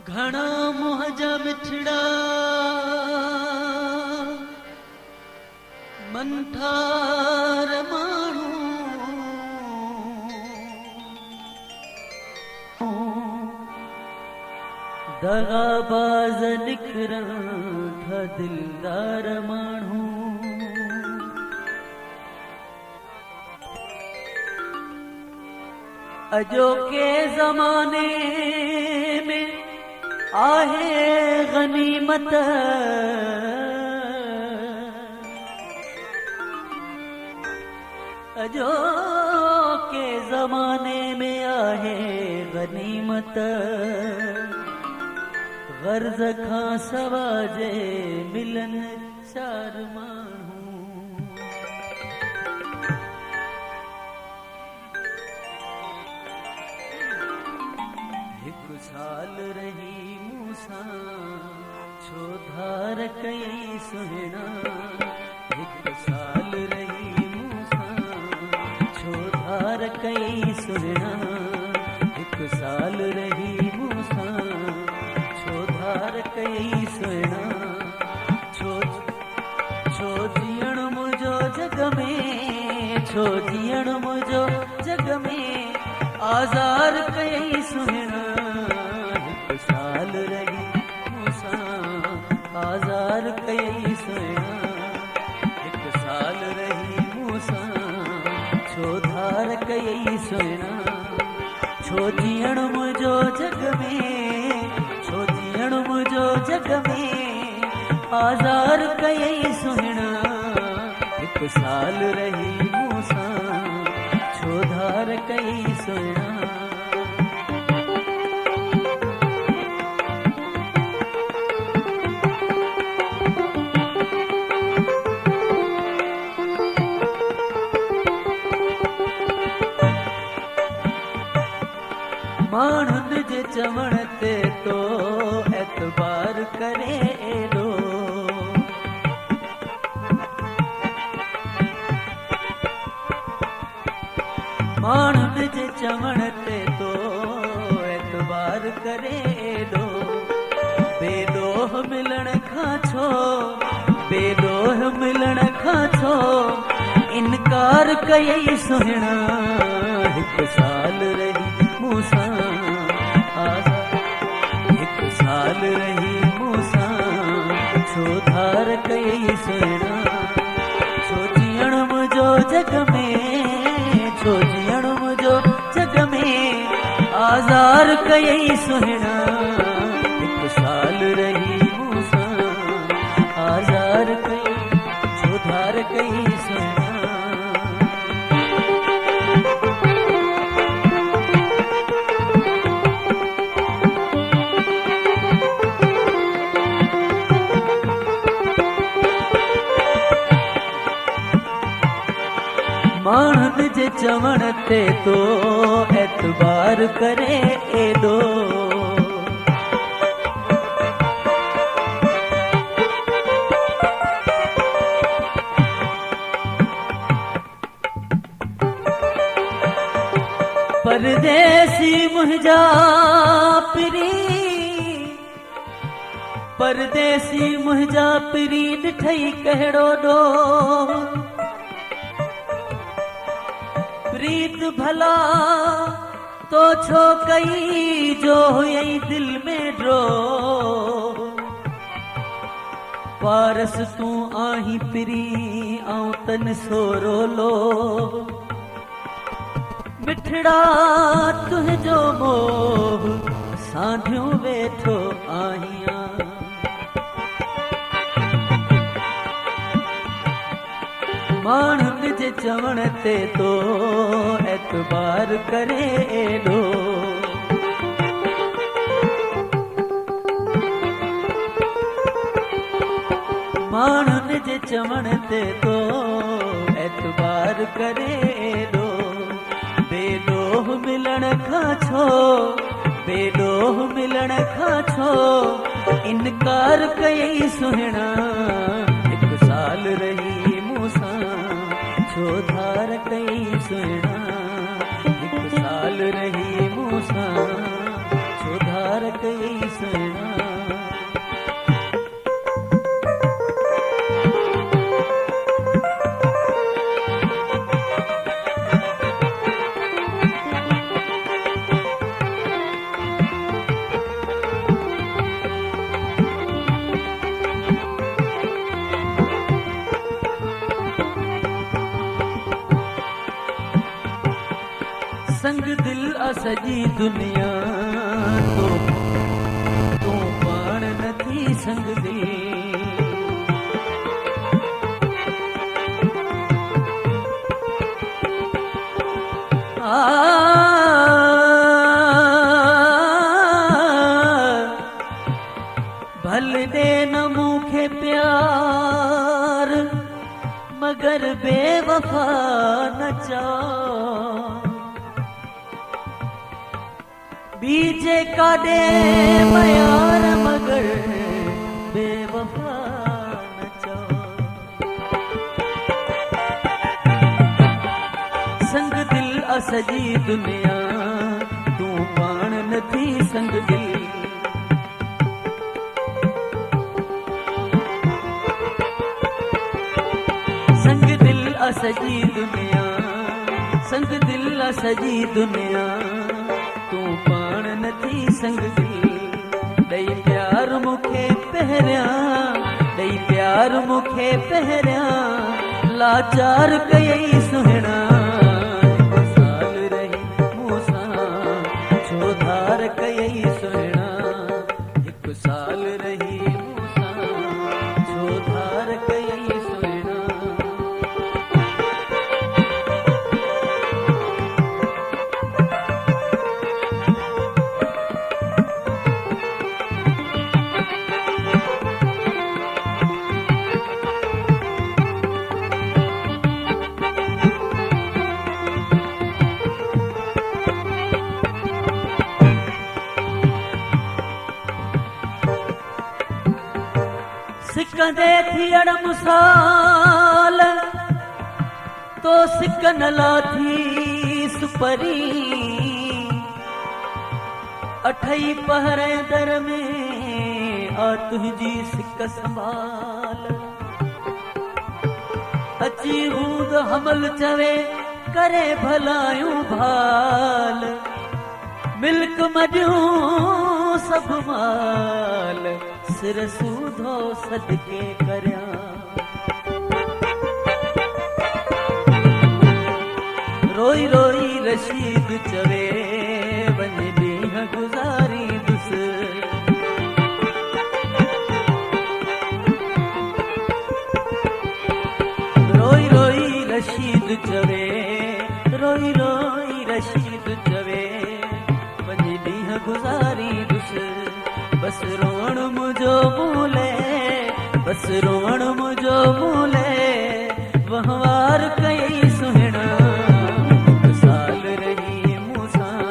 घणा मुंह जा मिठड़ा मंठार माण्हू दगाबाज निकरण था दिलदार माण्हू अजोके ज़माने में आहे गनीमत अजोके ज़माने में आहे गनीमत गर्ज खां सवा जे मिलन चार माण्हू हिकु साल रही मूसां छो धार कई सुहिणा हिकु साल रही मूसां छो धार कई सुहिणा हिकु साल रही मूसां छो धार कई सुहिणा छो छो जीअण मुंहिंजो जग में छो जीअण मुंहिंजो जग में आज़ार कई सुहिणा हिकु साल रही मूसां आज़ार कई सुहिणा हिकु साल रही मूसां छो धार कई सुहिणा छो जीअण मुंहिंजो जग में छो जीअण मुंहिंजो जग में आज़ार कई सुहिणा हिकु साल रही मूसां छो धार कई सुहिणा माण्हुनि जे चवण ते तो एतबार करे एॾो माण्हुनि जे चवण ते तो एतबार करे एॾो बेॾोह मिलण खां छो बेॾोह मिलण खां छो इनकार कयई सुहिणा हिकु साल रही मूसां हिकु साल रही मूसां छो धार कई सुहिणा छो जीअण मुंहिंजो जग में छो जीअण मुंहिंजो जग में आज़ार कई सुहिणा हिकु साल रही मूसां आज़ार कई छो धार कई सुहिणा माण्हुनि जे चवण ते तो एतबार करे एॾो परदेसी मुंहिंजा पिरी परदेसी मुंहिंजा पिरी ॾिठई कहिड़ो ॾोह प्रीत भला तो छो कई जो हुई दिल में ड्रो पारस तू आही पिरी आऊं तन सोरो लो मिठड़ा तुंहिंजो मोह साधियूं वेठो आहियां माण्हुनि जे चवण ते तो एतबार करे एॾो माण्हुनि जे चवण ते तो एतबार करे एॾो बेॾोह मिलण खां छो बेॾोह मिलण खां छो इनकार कयई सुहिणा हिकु साल रही मूसां छो धार कई सुहिणा हिकु साल रही मूसां छो धार धार कई सुना। संग दिल असजी दुनिया तो तू पाण नथी संग दिल। भल दे न मूंखे प्यार मगर बेवफा न चा। बीजे काडे मयार मगर बेवफा न चा। संग दिल असजी दुनिया तू पाण नथी संग दिल। संग दिल असजी दुनिया, संग दिल असजी दुनिया तू पाण नथी संग दिल। दई प्यार मुखे पहरिया, दई प्यार मुखे पहरिया लाचार कई सुहिणा। हिकु साल रही मूंसां छो धार कई सुहिणा। हिकु साल रही मूंसां छो धार कई सुहिणा। सिकंदे थियण मुसाल तो सिकन लाथी सुपरी। अठई पहरे दर में आ तुझी सिक संभाल। अची हूंद हमल चवे करे भलायूं भाल। मिल्क मडियूं सब माल सिर सूधो सदके करया। रोई रोई रशीद चवे वञ ॾींहं गुज़ारी दुस। रोई रोई रशीद चवे, रोई रोई रशीद चवे वञ ॾींहं गुज़ारी दुस। बस रोण मुझो मूले, बस रोण मुझो मूले वहवार कई सुहिणा। हिकु साल रही मूंसां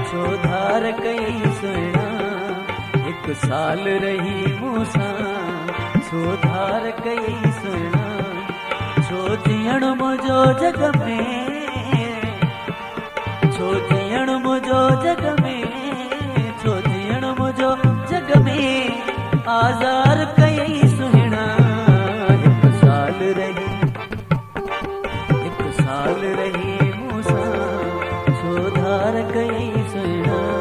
छो धार कई सुहिणा। हिकु साल रही मूंसां छो धार कई सुहिणा। छो जीअण मुझो जग में, छो जीअण मुझो जग में, छो जीअण मुझो जग में आज़ार कई सुहिणा। हिकु साल रही, हिकु साल रही मूंसां छो धार कई सुहिणा।